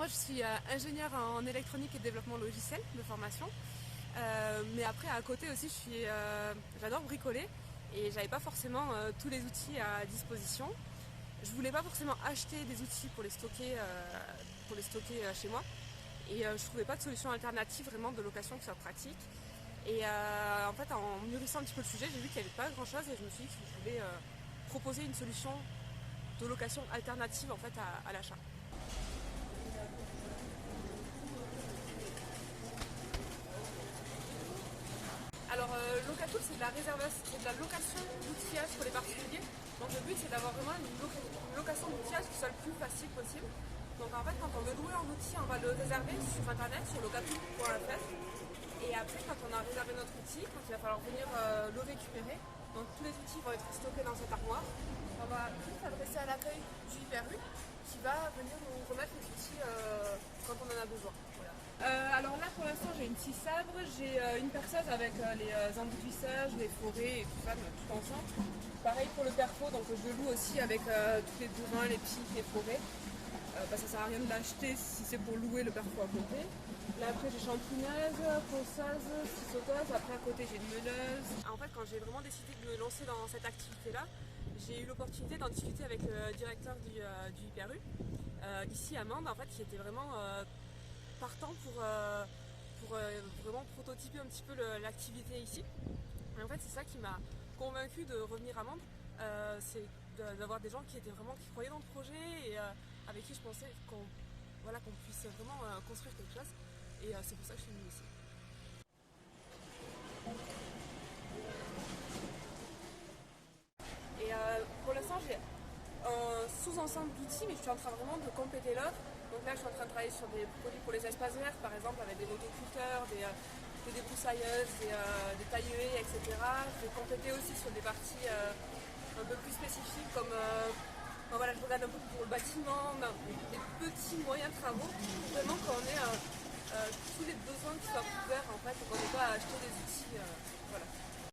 moi je suis ingénieure en électronique et développement logiciel de formation. Mais après à côté aussi j'adore bricoler et j'avais pas forcément tous les outils à disposition. Je voulais pas forcément acheter des outils pour les stocker chez moi. Et je trouvais pas de solution alternative vraiment de location qui soit pratique. Et en fait en mûrissant un petit peu le sujet, j'ai vu qu'il n'y avait pas grand chose et je me suis dit que je voulais proposer une solution de location alternative en fait à l'achat. Alors Locato c'est de la réservation, c'est de la location d'outillage pour les particuliers. Donc le but c'est d'avoir vraiment une location d'outillage qui soit le plus facile possible. Donc en fait quand on veut louer un outil, on va le réserver sur internet, sur locato.fr. Et après quand on a réservé notre outil, quand il va falloir venir le récupérer, donc tous les outils vont être stockés dans cette armoire. On va tout s'adresser à l'accueil du IPRU qui va venir nous remettre les outils quand on en a besoin. Voilà. Alors là pour l'instant j'ai une scie sabre, j'ai une perceuse avec les embouts de vissage, les forêts et tout ça, tout ensemble. Pareil pour le perfo, donc je le loue aussi avec tous les bourrins, les pics, les forêts. Ça sert à rien de l'acheter si c'est pour louer le perfo à côté. Là après j'ai champouineuse, ponceuse, scie sauteuse, après à côté j'ai une meuleuse. En fait quand j'ai vraiment décidé de me lancer dans cette activité là, j'ai eu l'opportunité d'en discuter avec le directeur du IPRU, ici à Mende en fait, qui était vraiment partant pour vraiment prototyper un petit peu l'activité ici. Et en fait c'est ça qui m'a convaincu de revenir à Mende, c'est d'avoir des gens qui croyaient dans le projet et avec qui je pensais qu'on puisse vraiment construire quelque chose. Et c'est pour ça que je suis venue ici. Et pour l'instant j'ai un sous-ensemble d'outils, mais je suis en train vraiment de compléter l'offre. Donc là je suis en train de travailler sur des produits pour les espaces verts, par exemple avec des motoculteurs, des débroussailleuses, des tailleuées, etc. Je vais compléter aussi sur des parties un peu plus spécifiques comme je regarde un peu pour le bâtiment, des petits moyens travaux, vraiment